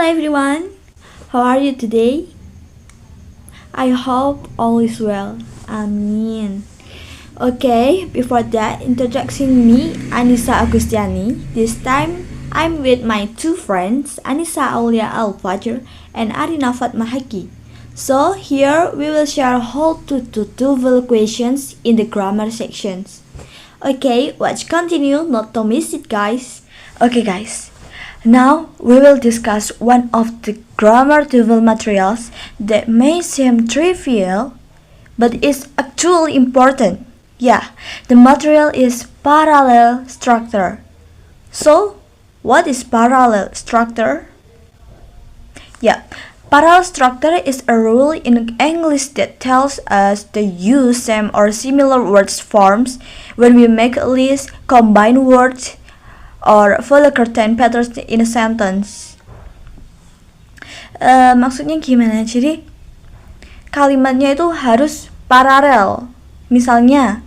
everyone, how are you today? I hope all is well. Amin. Okay, before that, introducing me, Anissa Agustiani. This time, I'm with my two friends, Anissa Aulia Al-Fajr and Arina Fatmahaki. So, here we will share how to do dual questions in the grammar sections. Okay, let's continue, not to miss it, guys. Okay, guys. Now we will discuss one of the grammar dual materials that may seem trivial but is actually important. Yeah, the material is parallel structure. So, what is parallel structure? Yeah, parallel structure is a rule in English that tells us to use same or similar words forms when we make a list, combine words, or follow certain patterns in a sentence. Maksudnya gimana? Jadi kalimatnya itu harus paralel. Misalnya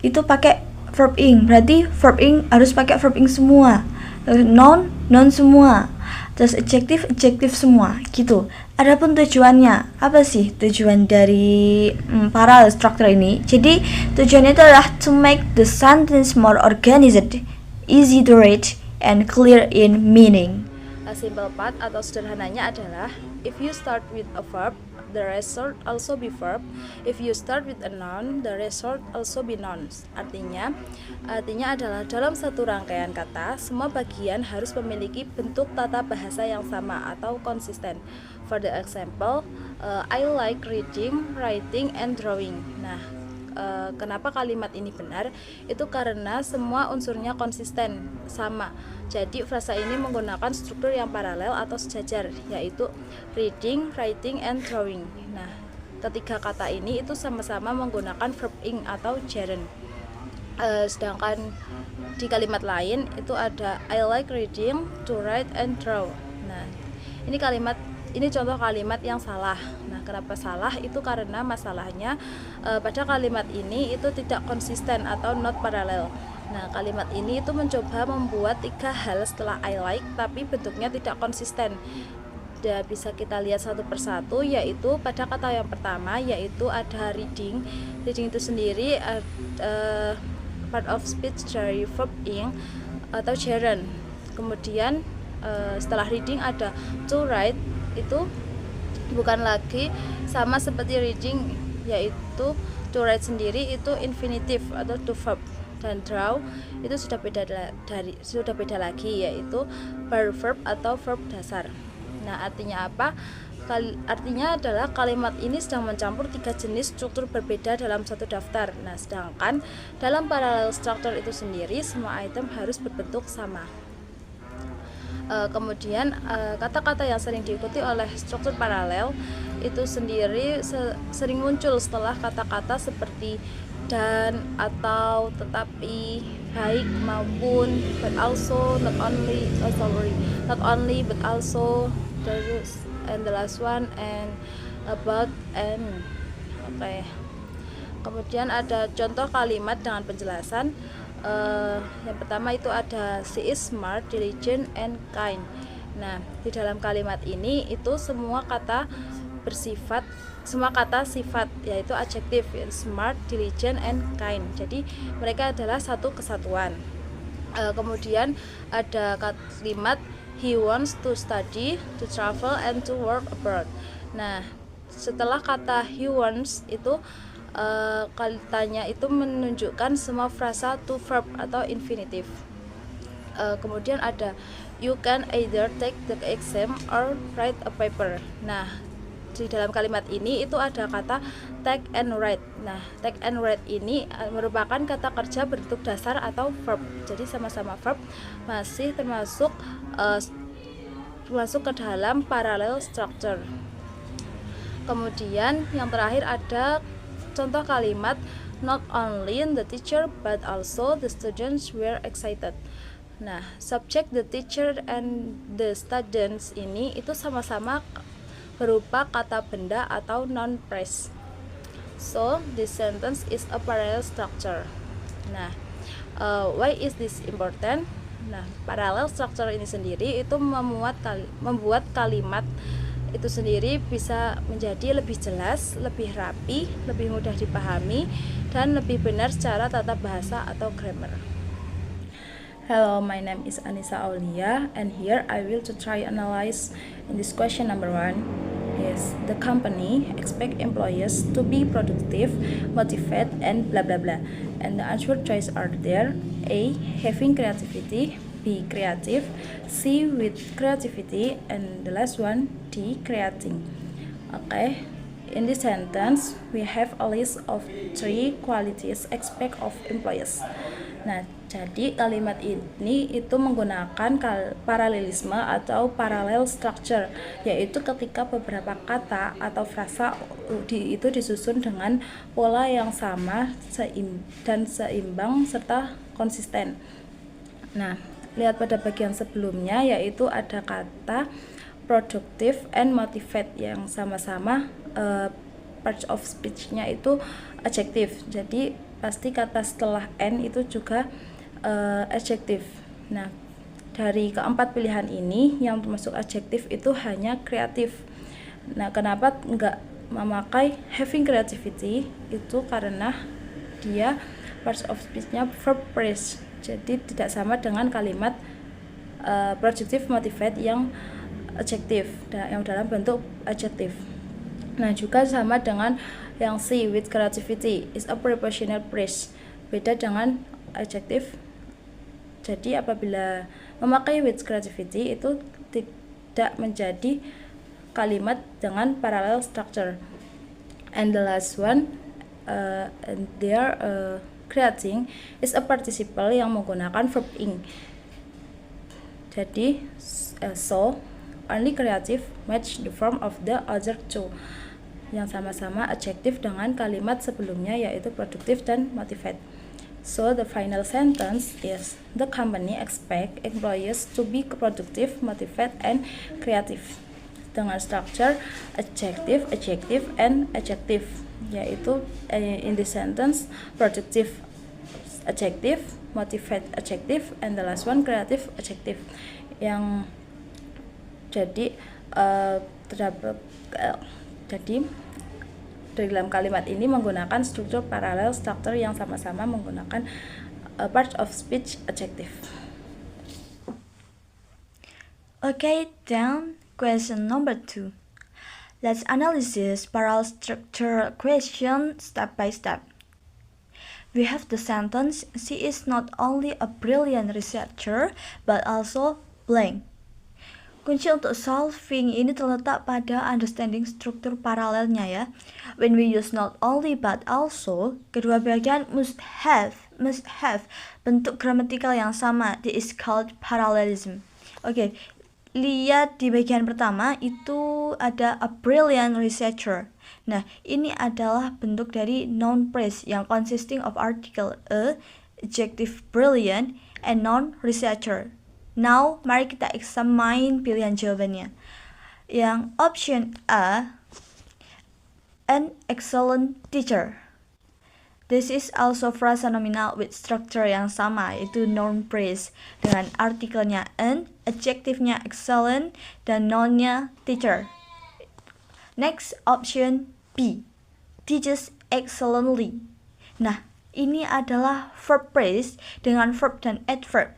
itu pakai verb ing, berarti verb ing harus pakai verb ing semua. Noun semua. Terus adjective semua gitu. Adapun tujuannya, apa sih tujuan dari parallel structure ini? Jadi tujuannya itu adalah to make the sentence more organized, easy to read, and clear in meaning. A simple part atau sederhananya adalah if you start with a verb, the result also be verb. If you start with a noun, the result also be nouns. Artinya adalah dalam satu rangkaian kata, semua bagian harus memiliki bentuk tata bahasa yang sama atau konsisten. For the example, I like reading, writing, and drawing. Nah, kenapa kalimat ini benar? Itu karena semua unsurnya konsisten, sama. Jadi frasa ini menggunakan struktur yang paralel atau sejajar, yaitu reading, writing, and drawing. Nah, ketiga kata ini itu sama-sama menggunakan verb ing atau gerund. Sedangkan di kalimat lain itu ada I like reading, to write, and draw. Nah, ini contoh kalimat yang salah. Nah, kenapa salah? Itu karena masalahnya pada kalimat ini itu tidak konsisten atau not parallel. Nah, kalimat ini itu mencoba membuat tiga hal setelah I like, tapi bentuknya tidak konsisten. Dan bisa kita lihat satu persatu, yaitu pada kata yang pertama, yaitu ada reading. Reading itu sendiri part of speech dari verb ing atau gerund. Kemudian setelah reading ada to write, itu bukan lagi sama seperti reading, yaitu to write sendiri itu infinitive atau to verb, dan draw itu sudah beda lagi, yaitu verb atau verb dasar. Nah, artinya apa? Artinya adalah kalimat ini sedang mencampur tiga jenis struktur berbeda dalam satu daftar. Nah, sedangkan dalam parallel structure itu sendiri semua item harus berbentuk sama. Kemudian kata-kata yang sering diikuti oleh struktur paralel itu sendiri sering muncul setelah kata-kata seperti dan, atau, tetapi, baik, maupun, but also, not only but also, and the last one, and about, and okay. Kemudian ada contoh kalimat dengan penjelasan. Yang pertama itu ada she is smart, diligent, and kind. Nah, di dalam kalimat ini itu semua kata sifat, yaitu adjektif, smart, diligent, and kind. Jadi mereka adalah satu kesatuan. Kemudian ada kalimat he wants to study, to travel, and to work abroad. Nah, setelah kata he wants itu katanya itu menunjukkan semua frasa to verb atau infinitive. Kemudian ada you can either take the exam or write a paper. Nah, di dalam kalimat ini itu ada kata take and write. Nah, take and write ini merupakan kata kerja bentuk dasar atau verb. Jadi sama-sama verb, masih termasuk ke dalam parallel structure. Kemudian yang terakhir ada contoh kalimat not only the teacher but also the students were excited. Nah, subject, the teacher, and the students ini itu sama-sama berupa kata benda atau noun phrase. So, this sentence is a parallel structure. Nah, why is this important? Nah, parallel structure ini sendiri itu membuat kalimat itu sendiri bisa menjadi lebih jelas, lebih rapi, lebih mudah dipahami, dan lebih benar secara tata bahasa atau grammar. Hello, my name is Anissa Aulia, and here I will to try analyze in this question number 1 is the company expect employees to be productive, motivated, and blah blah blah. And the answer choice are there: A. Having creativity, B. Creative, C. With creativity, and the last one D. Creating. Okay. In this sentence, we have a list of 3 qualities expect of employees. Nah, jadi kalimat ini itu menggunakan paralelisme atau parallel structure, yaitu ketika beberapa kata atau frasa itu disusun dengan pola yang sama dan seimbang serta konsisten. Nah, lihat pada bagian sebelumnya, yaitu ada kata productive and motivate yang sama-sama part of speech-nya itu adjective. Jadi pasti kata setelah n itu juga adjective. Nah, dari keempat pilihan ini yang termasuk adjective itu hanya kreatif. Nah, kenapa enggak memakai having creativity? Itu karena dia part of speech-nya verb phrase. Jadi tidak sama dengan kalimat productive motivate yang adjective, yang dalam bentuk adjective. Nah, juga sama dengan yang C, with creativity is a prepositional phrase. Beda dengan adjective. Jadi apabila memakai with creativity itu tidak menjadi kalimat dengan parallel structure. And the last one, creating is a participle yang menggunakan verb ing. Jadi so only creative match the form of the other two, yang sama-sama adjective dengan kalimat sebelumnya yaitu productive dan motivate. So the final sentence is the company expect employees to be productive, motivate, and creative dengan structure adjective, adjective, and adjective, yaitu in this sentence productive adjective, motivate adjective, and the last one creative adjective. Yang jadi dari dalam kalimat ini menggunakan struktur parallel structure yang sama-sama menggunakan part of speech adjective. Okay, then question number 2. Let's analyze this parallel structure question step by step. We have the sentence, she is not only a brilliant researcher but also blank. Kunci untuk solving ini terletak pada understanding struktur paralelnya ya. When we use not only but also, kedua bagian must have bentuk gramatikal yang sama. This is called parallelism. Oke, lihat di bagian pertama itu ada a brilliant researcher. Nah, ini adalah bentuk dari noun phrase yang consisting of article a, adjective brilliant, and noun researcher. Now, mari kita examine pilihan jawabannya. Yang option A, an excellent teacher. This is also frasa nominal with structure yang sama, yaitu noun phrase dengan artikelnya an, adjektifnya excellent, dan nounnya teacher. Next, option B, teaches excellently. Nah, ini adalah verb phrase dengan verb dan adverb.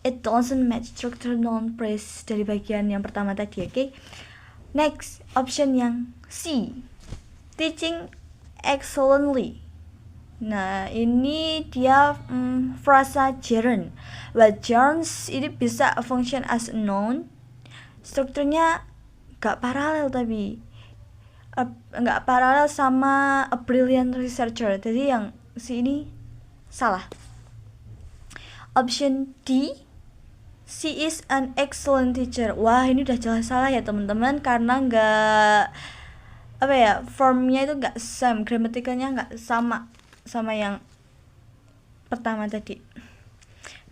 It doesn't match structure noun phrase dari bagian yang pertama tadi, okay? Next, option yang C, teaching excellently. Nah, ini dia frasa gerund. Well, gerunds ini bisa function as a noun. Strukturnya gak paralel tapi gak paralel sama a brilliant researcher. Jadi yang C ini salah. Option D, she is an excellent teacher. Wah, ini udah jelas salah ya teman-teman, karena formnya itu nggak same, gramaticalnya nggak sama yang pertama tadi.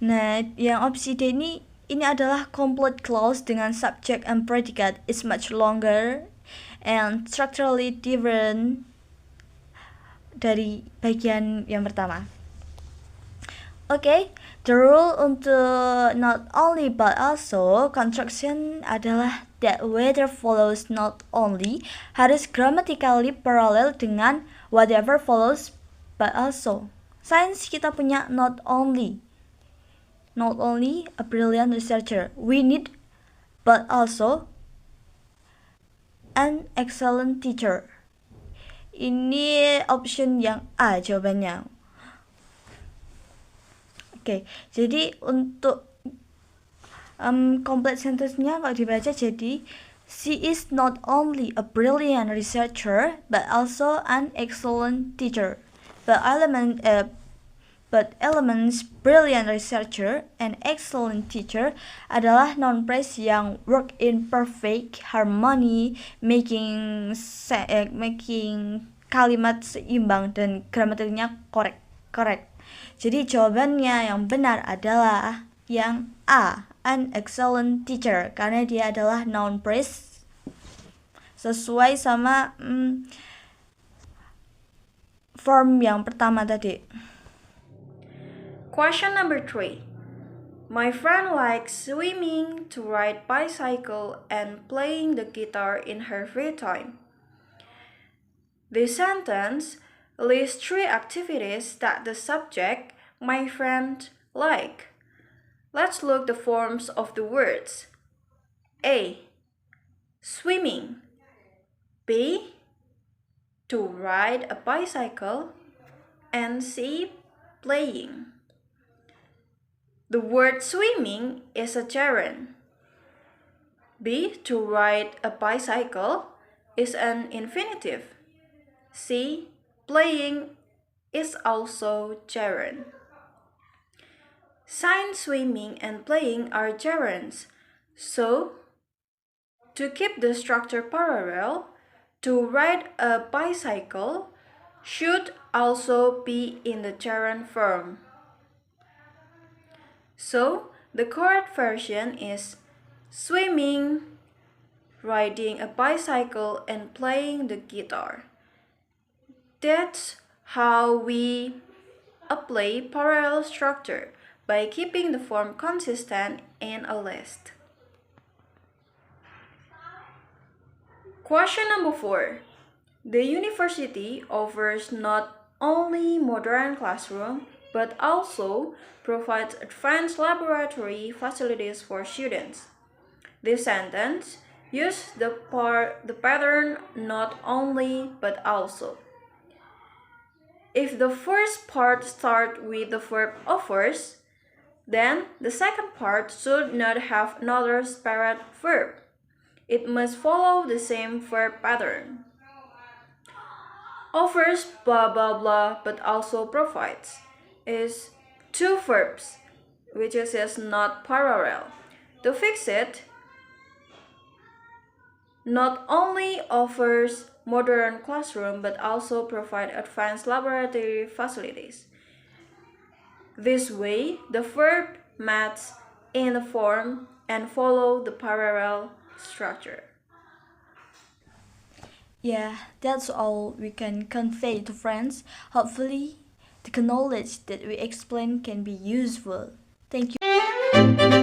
Nah, yang opsi D ini adalah complete clause dengan subject and predicate is much longer and structurally different dari bagian yang pertama. Oke, the rule untuk not only but also construction adalah that whether follows not only harus grammatically parallel dengan whatever follows but also. Sains kita punya not only a brilliant researcher, we need but also an excellent teacher. Ini option yang A jawabannya. Oke, jadi untuk complete sentence-nya kalau dibaca jadi she is not only a brilliant researcher but also an excellent teacher. But elements brilliant researcher and excellent teacher adalah noun phrase yang work in perfect harmony, making kalimat seimbang dan gramatiknya correct. Jadi jawabannya yang benar adalah yang A, an excellent teacher, karena dia adalah noun phrase sesuai sama form yang pertama tadi. Question number 3. My friend likes swimming, to ride bicycle, and playing the guitar in her free time. This sentence lists 3 activities that the subject, my friend, like. Let's look the forms of the words. A. Swimming. B. To ride a bicycle. And C. Playing. The word swimming is a gerund. B. To ride a bicycle is an infinitive. C. Playing is also gerund. Sign swimming and playing are gerunds. So, to keep the structure parallel, to ride a bicycle should also be in the gerund form. So, the correct version is swimming, riding a bicycle, and playing the guitar. That's how we apply parallel structure, by keeping the form consistent in a list. Question number 4. The university offers not only modern classroom but also provides advanced laboratory facilities for students. This sentence uses the pattern not only but also. If the first part starts with the verb offers, then the second part should not have another separate verb. It must follow the same verb pattern. Offers blah blah blah but also provides is 2 verbs, which is not parallel. To fix it, not only offers modern classroom but also provide advanced laboratory facilities. This way, the verb matches in the form and follow the parallel structure. Yeah, that's all we can convey to friends. Hopefully, the knowledge that we explain can be useful. Thank you.